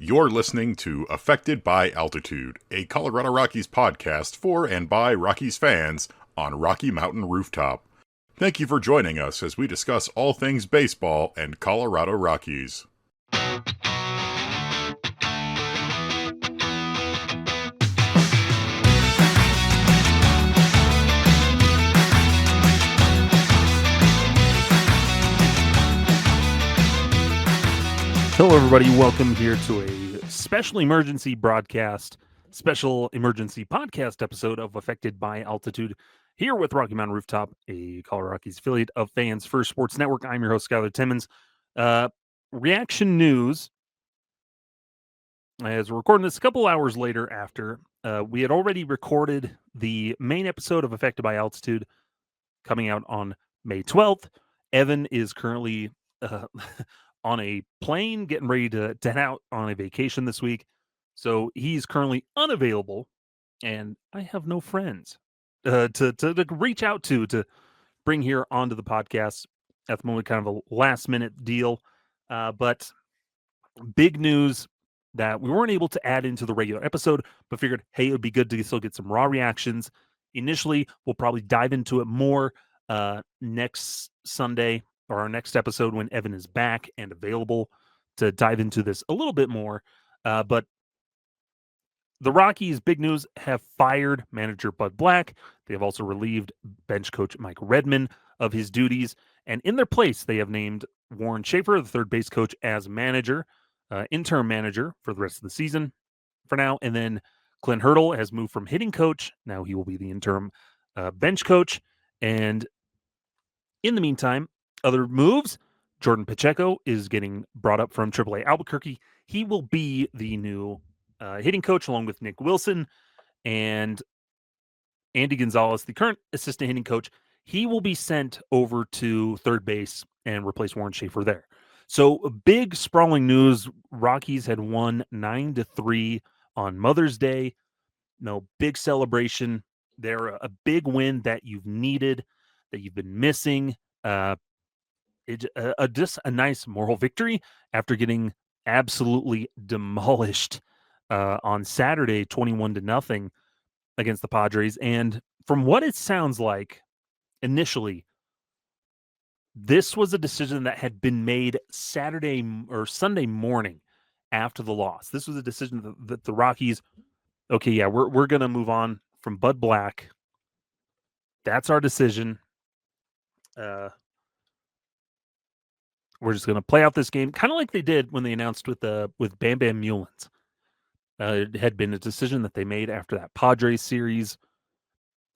You're listening to Affected by Altitude, a Colorado Rockies podcast for and by Rockies fans on Rocky Mountain Rooftop. Thank you for joining us as we discuss all things baseball and Colorado Rockies. Hello, everybody. Welcome here to a special emergency podcast, special emergency podcast episode of Affected by Altitude here with Rocky Mountain Rooftop, a Colorado Rockies affiliate of Fans First Sports Network. I'm your host, Skyler Timmons. Reaction news. As we're recording this a couple hours later after we had already recorded the main episode of Affected by Altitude coming out on May 12th. Evan is currently on a plane, getting ready to head out on a vacation this week. So he's currently unavailable, and I have no friends to reach out to bring here onto the podcast at the moment, kind of a last-minute deal. But big news that we weren't able to add into the regular episode, but figured, hey, it would be good to still get some raw reactions. Initially, we'll probably dive into it more next Sunday, or our next episode when Evan is back and available to dive into this a little bit more. But the Rockies, big news, have fired manager Bud Black. They have also relieved bench coach Mike Redman of his duties. And in their place, they have named Warren Schaefer, the third base coach, as manager, interim manager for the rest of the season for now. And then Clint Hurdle has moved from hitting coach. Now he will be the interim bench coach. And in the meantime, other moves, Jordan Pacheco is getting brought up from AAA Albuquerque. He will be the new hitting coach along with Nick Wilson and Andy Gonzalez, the current assistant hitting coach. He will be sent over to third base and replace Warren Schaefer there. So big sprawling news. Rockies had won 9-3 on Mother's Day. No big celebration. They're a big win that you've needed, that you've been missing. Just a nice moral victory after getting absolutely demolished on Saturday, 21-0 against the Padres. And from what it sounds like, initially, this was a decision that had been made Saturday or Sunday morning after the loss. This was a decision that the Rockies, okay, yeah, we're going to move on from Bud Black. That's our decision. We're just going to play out this game, kind of like they did when they announced with Bam Bam Mullins. It had been a decision that they made after that Padres series.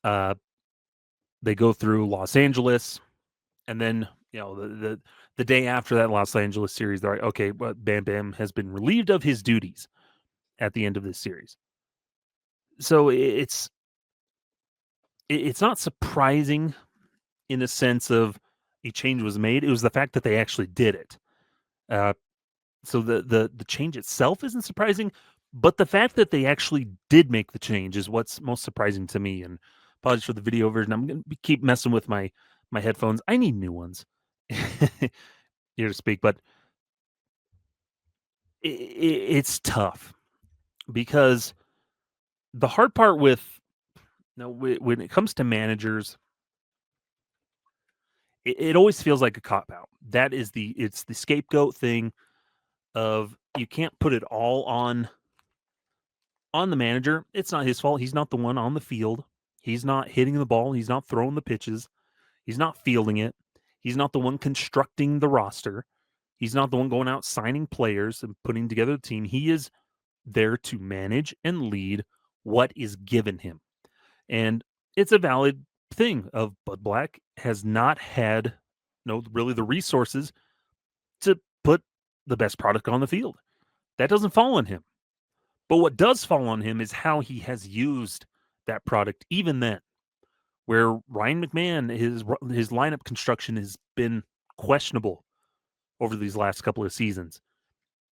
They go through Los Angeles, and then the day after that Los Angeles series, they're like, okay, well, Bam Bam has been relieved of his duties at the end of this series. So it's not surprising in the sense of a change was made. It was the fact that they actually did it. So the change itself isn't surprising, but the fact that they actually did make the change is what's most surprising to me. And apologies for the video version. I'm going to keep messing with my headphones. I need new ones here to speak, but it's tough because the hard part with when it comes to managers, it always feels like a cop-out. That is it's the scapegoat thing of you can't put it all on the manager. It's not his fault. He's not the one on the field. He's not hitting the ball. He's not throwing the pitches. He's not fielding it. He's not the one constructing the roster. He's not the one going out signing players and putting together the team. He is there to manage and lead what is given him. And it's a valid thing of Bud Black has not had really the resources to put the best product on the field. That doesn't fall on him. But what does fall on him is how he has used that product even then, where Ryan McMahon, his lineup construction has been questionable over these last couple of seasons.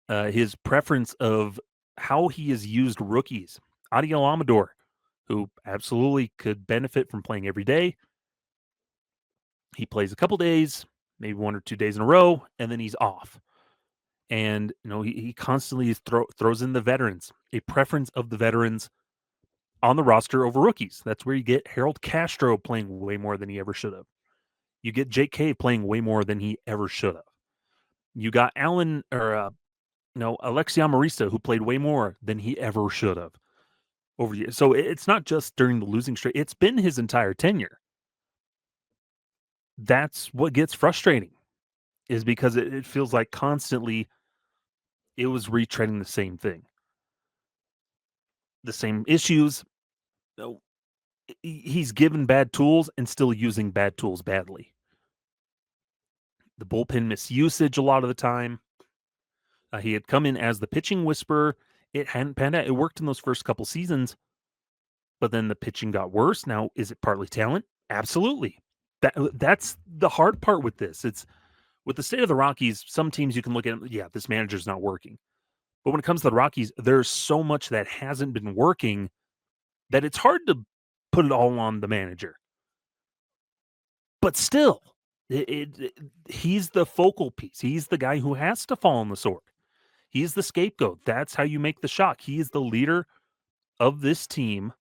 His preference of how he has used rookies, Adiel Amador, who absolutely could benefit from playing every day. He plays a couple days, maybe 1 or 2 days in a row, and then he's off. And, he constantly throws in the veterans, a preference of the veterans on the roster over rookies. That's where you get Harold Castro playing way more than he ever should have. You get Jake Cave playing way more than he ever should have. You got Alexi Amarista, who played way more than he ever should have over the years. So it's not just during the losing streak. It's been his entire tenure. That's what gets frustrating, is because it feels like constantly it was retreading the same thing. The same issues. He's given bad tools and still using bad tools badly. The bullpen misusage a lot of the time. He had come in as the pitching whisperer. It hadn't panned out. It worked in those first couple seasons, but then the pitching got worse. Now, is it partly talent? Absolutely. That's the hard part with this. It's with the state of the Rockies. Some teams you can look at, yeah, this manager's not working. But when it comes to the Rockies, there's so much that hasn't been working that it's hard to put it all on the manager. But still, he's the focal piece. He's the guy who has to fall on the sword. He's the scapegoat. That's how you make the shock. He is the leader of this team.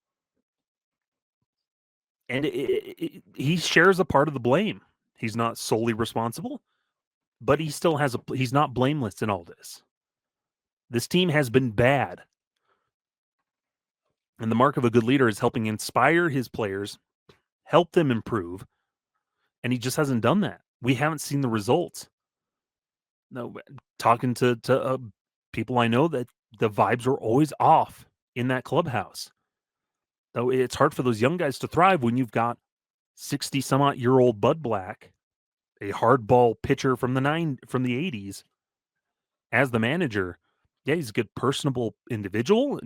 And he shares a part of the blame. He's not solely responsible, but he still has he's not blameless in all this. This team has been bad. And the mark of a good leader is helping inspire his players, help them improve. And he just hasn't done that. We haven't seen the results. No, talking to people I know, that the vibes are always off in that clubhouse. Though it's hard for those young guys to thrive when you've got 60-some-odd-year-old Bud Black, a hardball pitcher from the 80s, as the manager. Yeah, he's a good, personable individual,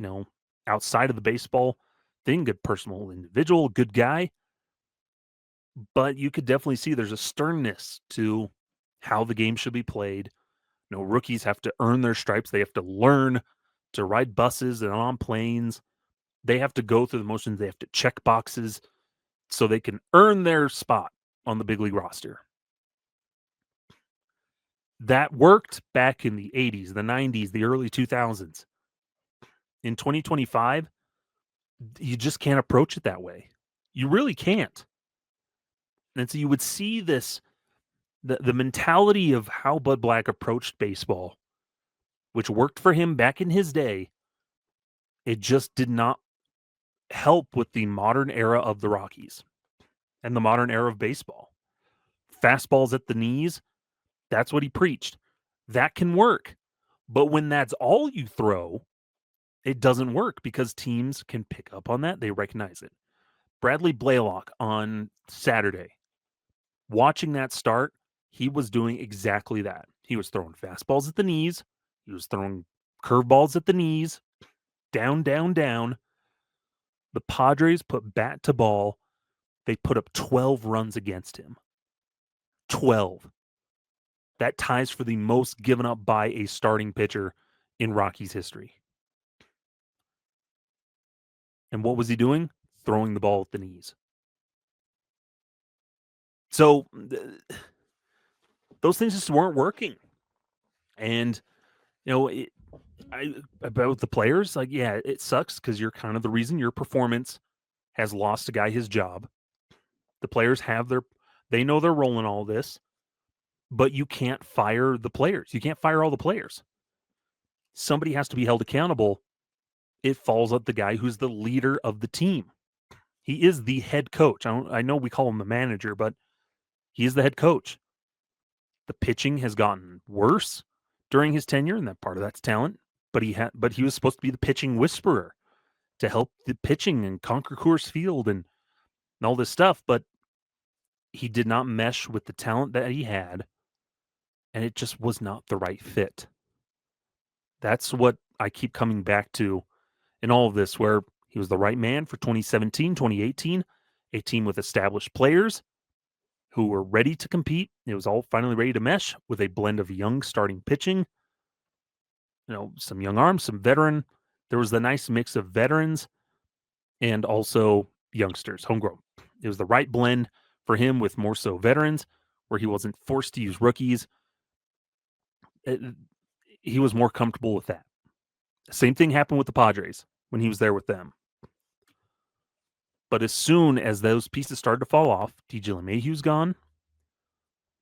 outside of the baseball thing, good personal individual, good guy. But you could definitely see there's a sternness to how the game should be played. Rookies have to earn their stripes. They have to learn to ride buses and on planes. They have to go through the motions. They have to check boxes so they can earn their spot on the big league roster. That worked back in the 80s, the 90s, the early 2000s. In 2025, you just can't approach it that way. You really can't. And so you would see this, the mentality of how Bud Black approached baseball, which worked for him back in his day. It just did not help with the modern era of the Rockies and the modern era of baseball. Fastballs at the knees, that's what he preached. That can work. But when that's all you throw, it doesn't work because teams can pick up on that. They recognize it. Bradley Blaylock on Saturday, watching that start, he was doing exactly that. He was throwing fastballs at the knees. He was throwing curveballs at the knees. Down, down, down. The Padres put bat to ball. They put up 12 runs against him. 12. That ties for the most given up by a starting pitcher in Rockies history. And what was he doing? Throwing the ball at the knees. So those things just weren't working. And, about the players, it sucks because you're kind of the reason your performance has lost a guy his job. The players they know their role in all this, but you can't fire the players. You can't fire all the players. Somebody has to be held accountable. It falls on the guy who's the leader of the team. He is the head coach. I know we call him the manager, but he is the head coach. The pitching has gotten worse during his tenure, and that part of that's talent. But he was supposed to be the pitching whisperer to help the pitching and conquer Coors Field and all this stuff. But he did not mesh with the talent that he had, and it just was not the right fit. That's what I keep coming back to in all of this, where he was the right man for 2017, 2018, a team with established players who were ready to compete. It was all finally ready to mesh with a blend of young starting pitching, some young arms, some veteran. There was the nice mix of veterans and also youngsters, homegrown. It was the right blend for him with more so veterans, where he wasn't forced to use rookies. he was more comfortable with that. Same thing happened with the Padres when he was there with them. But as soon as those pieces started to fall off, DJ LeMahieu's gone.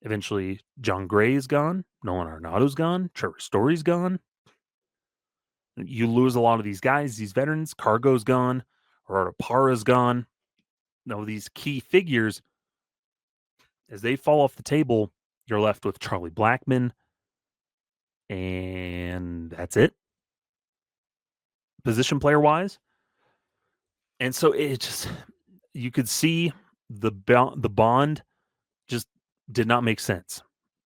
Eventually, John Gray is gone. Nolan Arenado's gone. Trevor Story's gone. You lose a lot of these guys, these veterans. Cargo's gone. Gerardo Parra's gone. These key figures, as they fall off the table, you're left with Charlie Blackmon, and that's it, position player wise. And so it just, you could see the bond just did not make sense,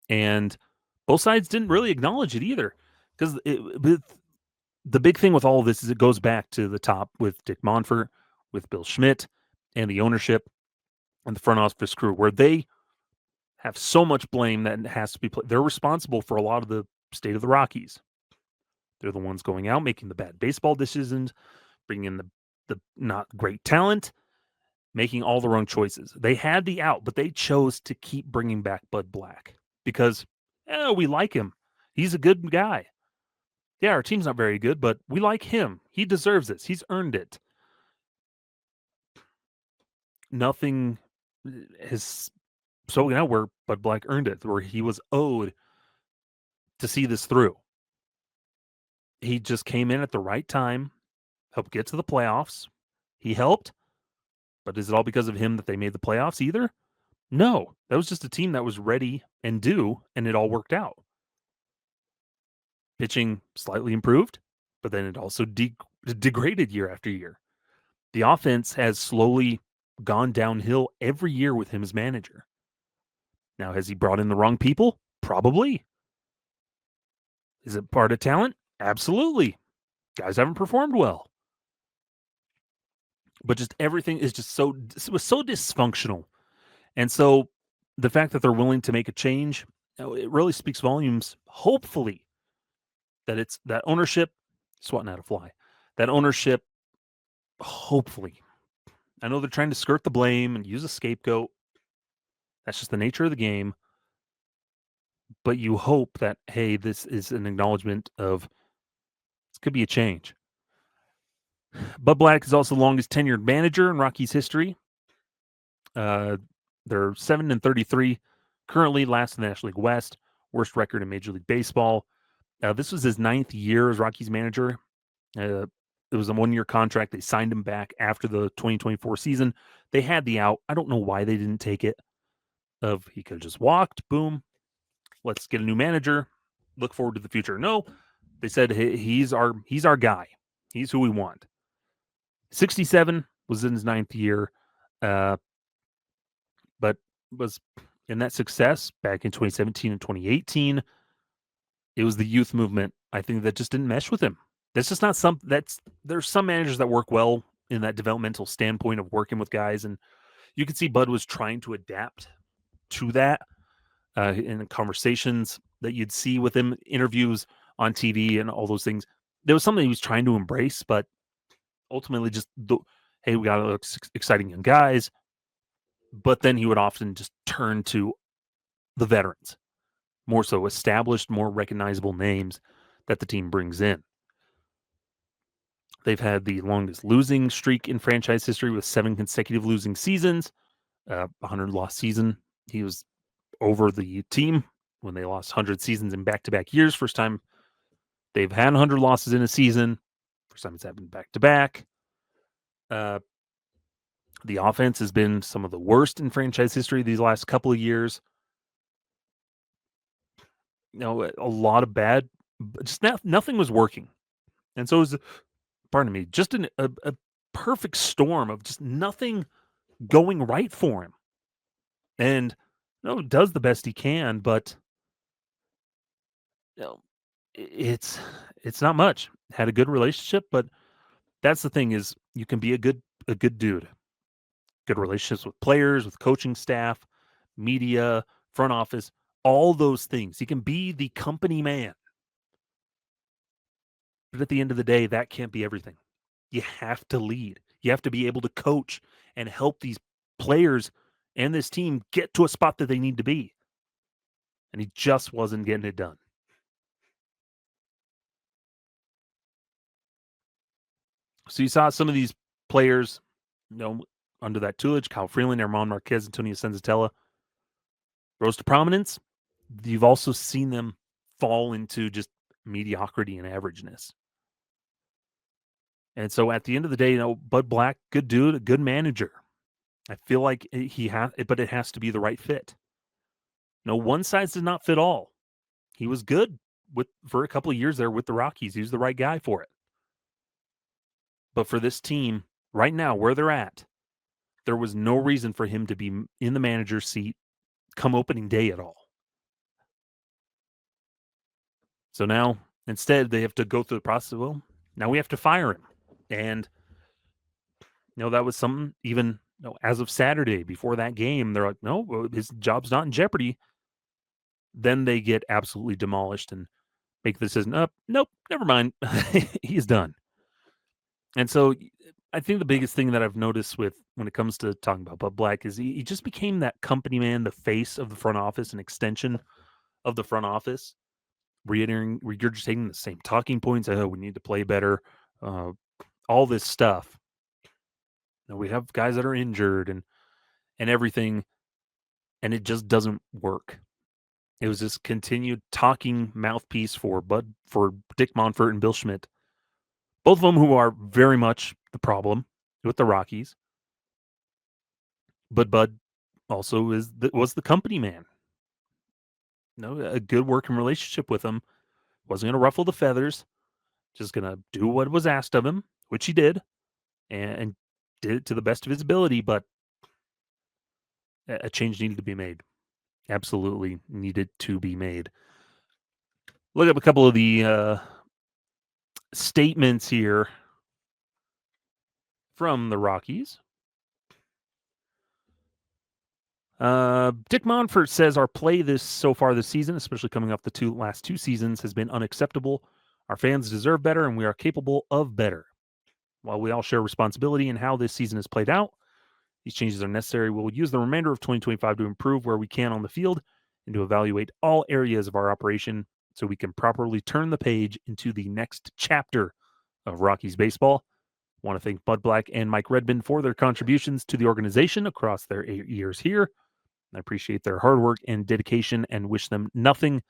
and both sides didn't really acknowledge it either, because the big thing with all of this is it goes back to the top with Dick Monfort, with Bill Schmidt, and the ownership and the front office crew, where they have so much blame that it has to be they're responsible for a lot of the state of the Rockies. They're the ones going out, making the bad baseball decisions, bringing in the not great talent, making all the wrong choices. They had the out, but they chose to keep bringing back Bud Black because we like him. He's a good guy. Yeah, our team's not very good, but we like him. He deserves this. He's earned it. Nothing has spoken out where Bud Black earned it, where he was owed to see this through. He just came in at the right time, helped get to the playoffs. He helped, but is it all because of him that they made the playoffs either? No, that was just a team that was ready and due, and it all worked out. Pitching slightly improved, but then it also degraded year after year. The offense has slowly gone downhill every year with him as manager. Now, has he brought in the wrong people? Probably. Is it part of talent? Absolutely. Guys haven't performed well. But just everything is just it was so dysfunctional. And so the fact that they're willing to make a change, it really speaks volumes, hopefully, that it's that ownership, swatting at a fly, that ownership, hopefully. I know they're trying to skirt the blame and use a scapegoat. That's just the nature of the game. But you hope that, hey, this is an acknowledgement of this could be a change. Bud Black is also the longest tenured manager in Rockies history. They're 7-33, currently last in the National League West, worst record in Major League Baseball. This was his 9th year as Rockies manager. It was a 1-year contract. They signed him back after the 2024 season. They had the out. I don't know why they didn't take it. He could have just walked. Boom. Let's get a new manager. Look forward to the future. No, they said, hey, he's our guy. He's who we want. 67 was in his 9th year, but was in that success back in 2017 and 2018. It was the youth movement, I think, that just didn't mesh with him. That's just not there's some managers that work well in that developmental standpoint of working with guys, and you could see Bud was trying to adapt to that in conversations that you'd see with him, interviews on TV and all those things. There was something he was trying to embrace, but ultimately just, hey, we got exciting young guys. But then he would often just turn to the veterans, more so established, more recognizable names that the team brings in. They've had the longest losing streak in franchise history with 7 consecutive losing seasons, 100-loss season. He was over the team when they lost 100 seasons in back-to-back years. First time they've had 100 losses in a season. First time it's happened back-to-back. The offense has been some of the worst in franchise history these last couple of years. A lot of bad, just nothing was working. And so it was, just a perfect storm of just nothing going right for him. And does the best he can, but it's not much. Had a good relationship, but that's the thing is you can be a good dude. Good relationships with players, with coaching staff, media, front office, all those things. You can be the company man. But at the end of the day, that can't be everything. You have to lead. You have to be able to coach and help these players and this team get to a spot that they need to be. And he just wasn't getting it done. So you saw some of these players, under that tutelage, Kyle Freeland, Armand Marquez, Antonio Senzatella, rose to prominence. You've also seen them fall into just mediocrity and averageness. And so at the end of the day, Bud Black, good dude, a good manager. I feel like but it has to be the right fit. One size does not fit all. He was good for a couple of years there with the Rockies. He was the right guy for it. But for this team, right now, where they're at, there was no reason for him to be in the manager's seat come opening day at all. So now, instead, they have to go through the process. Well, now we have to fire him. And, that was something even as of Saturday before that game, they're like, no, his job's not in jeopardy. Then they get absolutely demolished and make the decision up. Nope, never mind. He's done. And so I think the biggest thing that I've noticed when it comes to talking about Bud Black is he just became that company man, the face of the front office, an extension of the front office, regurgitating the same talking points. Oh, we need to play better. All this stuff. We have guys that are injured and everything, and it just doesn't work. It was this continued talking mouthpiece for Dick Monfort and Bill Schmidt, both of them who are very much the problem with the Rockies. But Bud also was the company man. A good working relationship with him. Wasn't going to ruffle the feathers. Just going to do what was asked of him, which he did, and did it to the best of his ability. But a change needed to be made. Absolutely needed to be made. Look up a couple of the statements here from the Rockies. Dick Monfort says our play so far this season, especially coming off the last two seasons, has been unacceptable. Our fans deserve better, and we are capable of better. While we all share responsibility in how this season has played out, these changes are necessary. We'll use the remainder of 2025 to improve where we can on the field and to evaluate all areas of our operation so we can properly turn the page into the next chapter of Rockies baseball. I want to thank Bud Black and Mike Redmond for their contributions to the organization across their 8 years here. I appreciate their hard work and dedication and wish them nothing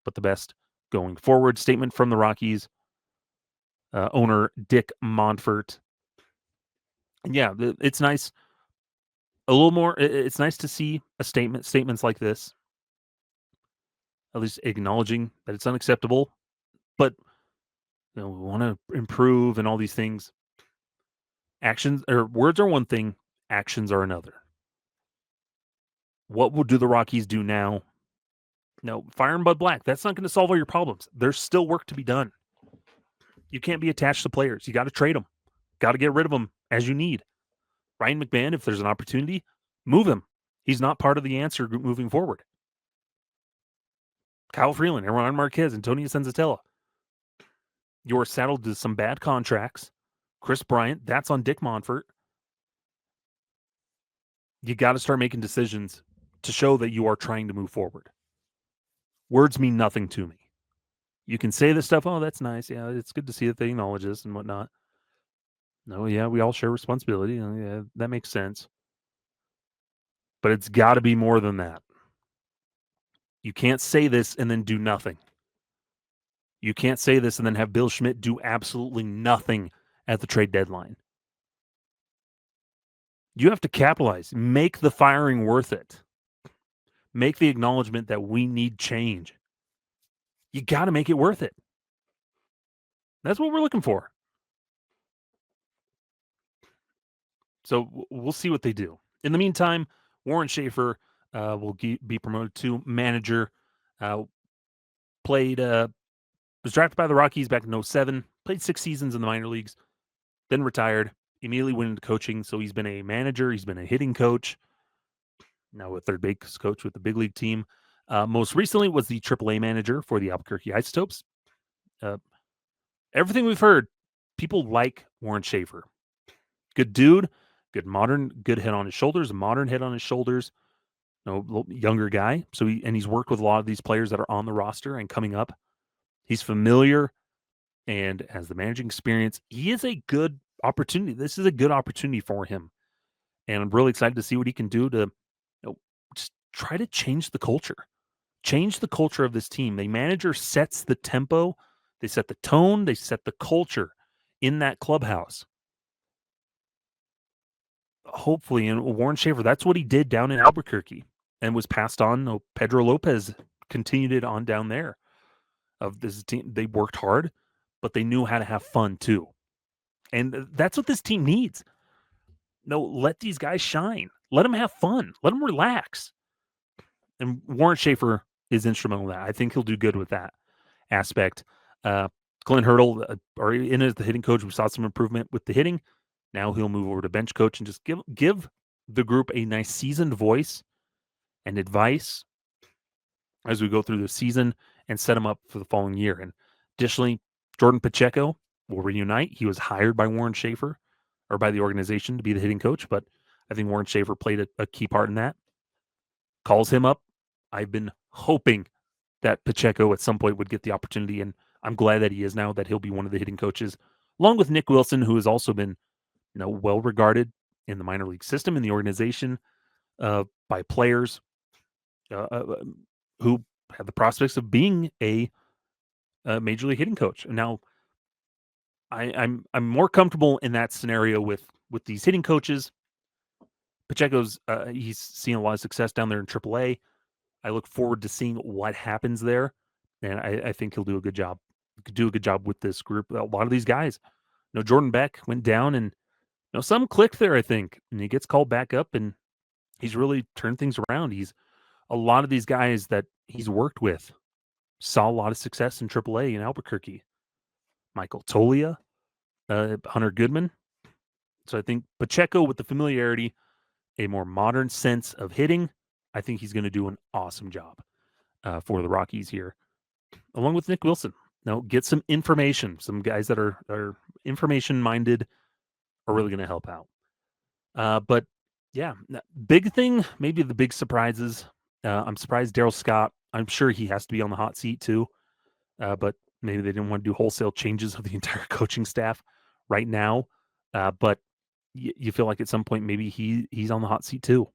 but the best going forward. Statement from the Rockies owner Dick Monfort. And yeah, it's nice. A little more. It's nice to see statements like this, at least acknowledging that it's unacceptable. But we want to improve and all these things. Actions or words are one thing, actions are another. What will the Rockies do now? No, firing Bud Black. That's not going to solve all your problems. There's still work to be done. You can't be attached to players. You got to trade them. Got to get rid of them as you need. Ryan McMahon, if there's an opportunity, move him. He's not part of the answer moving forward. Kyle Freeland, Armand Marquez, Antonio Senzatella. You're saddled to some bad contracts. Chris Bryant, that's on Dick Monfort. You got to start making decisions to show that you are trying to move forward. Words mean nothing to me. You can say this stuff, oh, that's nice. Yeah, it's good to see that they acknowledge this and whatnot. No, yeah, we all share responsibility. Yeah, that makes sense. But it's got to be more than that. You can't say this and then do nothing. You can't say this and then have Bill Schmidt do absolutely nothing at the trade deadline. You have to capitalize. Make the firing worth it. Make the acknowledgement that we need change. You got to make it worth it. That's what we're looking for. So we'll see what they do. In the meantime, Warren Schaefer will be promoted to manager. Was drafted by the Rockies back in 2007. Played 6 seasons in the minor leagues. Then retired. Immediately went into coaching. So he's been a manager. He's been a hitting coach. Now a third base coach with the big league team. Most recently was the AAA manager for the Albuquerque Isotopes. Everything we've heard, people like Warren Schaefer. Good dude, good head on his shoulders, a modern head on his shoulders. Younger guy. So he's worked with a lot of these players that are on the roster and coming up. He's familiar and has the managing experience. He is a good opportunity. This is a good opportunity for him. And I'm really excited to see what he can do to just try to change the culture. Change the culture of this team. The manager sets the tempo, they set the tone, they set the culture in that clubhouse. Hopefully, and Warren Schaefer, that's what he did down in Albuquerque and was passed on. Pedro Lopez continued it on down there. Of this team, they worked hard, but they knew how to have fun too. And that's what this team needs. No, let these guys shine. Let them have fun. Let them relax. And Warren Schaefer is instrumental in that. I think he'll do good with that aspect. Clint Hurdle, or in as the hitting coach, we saw some improvement with the hitting. Now he'll move over to bench coach and just give the group a nice seasoned voice and advice as we go through the season and set them up for the following year. And additionally, Jordan Pacheco will reunite. He was hired by Warren Schaefer or by the organization to be the hitting coach, but I think Warren Schaefer played a key part in that. Calls him up. I've been hoping that Pacheco at some point would get the opportunity, and I'm glad that he is now, that he'll be one of the hitting coaches, along with Nick Wilson, who has also been, well regarded in the minor league system, in the organization, by players who have the prospects of being a major league hitting coach. And now I'm more comfortable in that scenario with these hitting coaches. Pacheco's he's seeing a lot of success down there in AAA. I look forward to seeing what happens there, and I think he'll do a good job. Do a good job with this group. A lot of these guys, Jordan Beck went down, and some clicked there, I think, and he gets called back up, and he's really turned things around. A lot of these guys that he's worked with saw a lot of success in AAA in Albuquerque. Michael Tolia, Hunter Goodman. So I think Pacheco, with the familiarity, a more modern sense of hitting, I think he's going to do an awesome job for the Rockies here, along with Nick Wilson. Now, get some information. Some guys that are information-minded are really going to help out. But, yeah, big thing, maybe the big surprises. I'm surprised Darryl Scott, I'm sure he has to be on the hot seat too, but maybe they didn't want to do wholesale changes of the entire coaching staff right now. But you feel like at some point maybe he's on the hot seat too.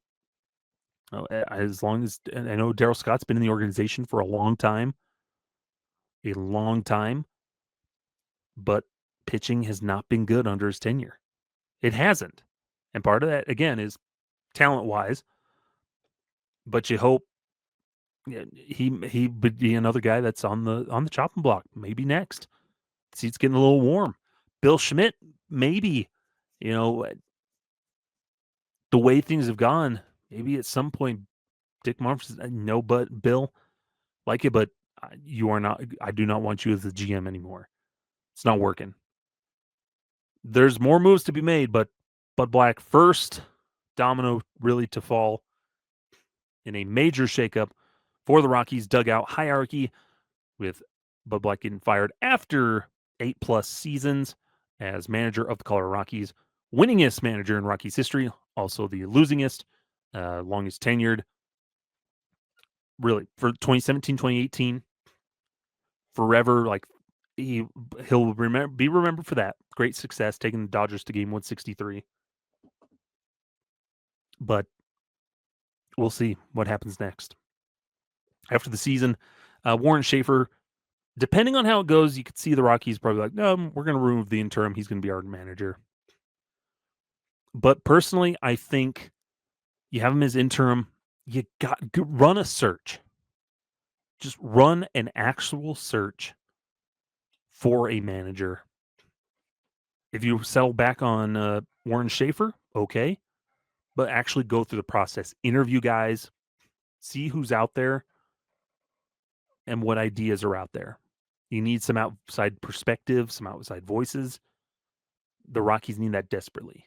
As long as, and I know Darryl Scott's been in the organization for a long time, but pitching has not been good under his tenure. It hasn't. And part of that, again, is talent-wise, but you hope he would be another guy that's on the chopping block, maybe next. Seat's getting a little warm. Bill Schmidt, maybe, the way things have gone, maybe at some point, Dick Mumford says, no, but Bill, like it, but you are not. I do not want you as the GM anymore. It's not working. There's more moves to be made, but Bud Black, first domino really to fall in a major shakeup for the Rockies dugout hierarchy, with Bud Black getting fired after 8+ seasons as manager of the Colorado Rockies, winningest manager in Rockies history, also the losingest, longest tenured. Really, for 2017, 2018, forever, like he'll be remembered for that great success, taking the Dodgers to game 163. But we'll see what happens next. After the season, Warren Schaefer, depending on how it goes, you could see the Rockies probably like, no, we're going to remove the interim. He's going to be our manager. But personally, I think you have him as interim. You got run a search. Just run an actual search for a manager. If you settle back on Warren Schaefer, okay. But actually go through the process. Interview guys. See who's out there and what ideas are out there. You need some outside perspective, some outside voices. The Rockies need that desperately.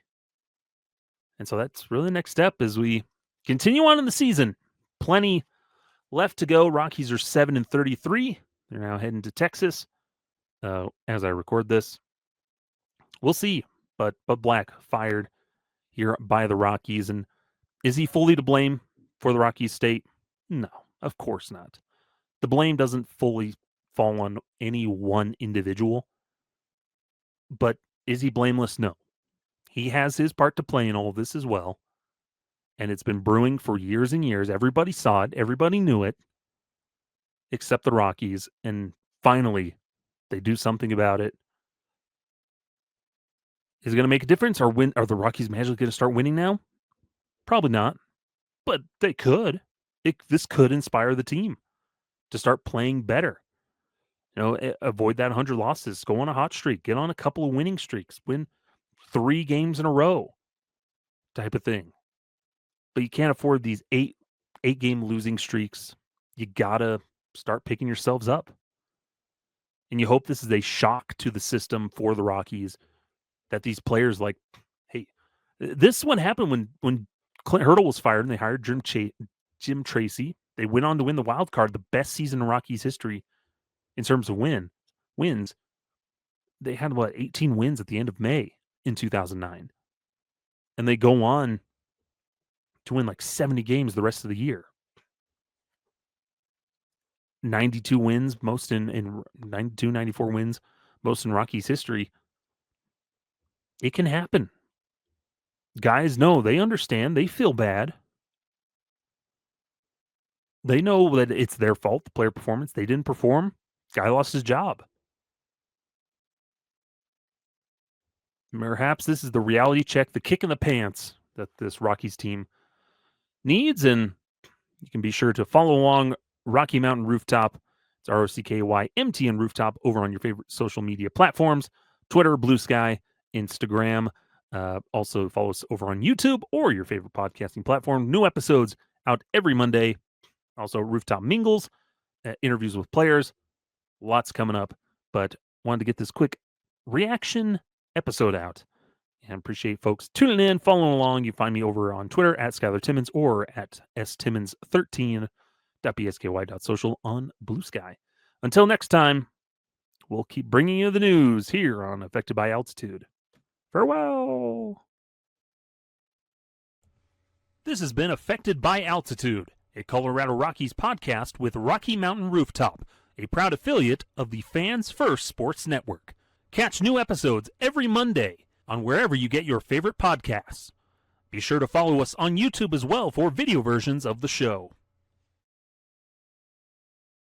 And so that's really the next step as we continue on in the season. Plenty left to go. Rockies are 7-33. They're now heading to Texas as I record this. We'll see. But Bud Black fired here by the Rockies. And is he fully to blame for the Rockies state? No, of course not. The blame doesn't fully fall on any one individual. But is he blameless? No. He has his part to play in all of this as well. And it's been brewing for years and years. Everybody saw it. Everybody knew it, except the Rockies. And finally, they do something about it. Is it going to make a difference? Are the Rockies magically going to start winning now? Probably not. But they could. This could inspire the team to start playing better. Avoid that 100 losses. Go on a hot streak. Get on a couple of winning streaks. Win 3 games in a row type of thing. But you can't afford these eight-game losing streaks. You got to start picking yourselves up. And you hope this is a shock to the system for the Rockies, that these players hey, this one happened when Clint Hurdle was fired and they hired Jim Tracy. They went on to win the wild card, the best season in Rockies history in terms of wins. They had 18 wins at the end of May in 2009. And they go on to win 70 games the rest of the year. 92 wins, most in 92, 94 wins, most in Rockies history. It can happen. Guys know, they understand, they feel bad. They know that it's their fault, the player performance. They didn't perform. Guy lost his job. Perhaps this is the reality check, the kick in the pants that this Rockies team needs. And you can be sure to follow along Rocky Mountain Rooftop. It's ROCKYMTN Rooftop over on your favorite social media platforms, Twitter, Blue Sky, Instagram. Also follow us over on YouTube or your favorite podcasting platform. New episodes out every Monday. Also Rooftop Mingles, interviews with players. Lots coming up, but wanted to get this quick reaction episode out. And appreciate folks tuning in, following along. You find me over on Twitter at Skyler Timmons or at stimmons13.bsky.social on Blue Sky. Until next time, we'll keep bringing you the news here on Affected by Altitude. Farewell. This has been Affected by Altitude, a Colorado Rockies podcast with Rocky Mountain Rooftop, a proud affiliate of the Fans First Sports Network. Catch new episodes every Monday on wherever you get your favorite podcasts. Be sure to follow us on YouTube as well for video versions of the show.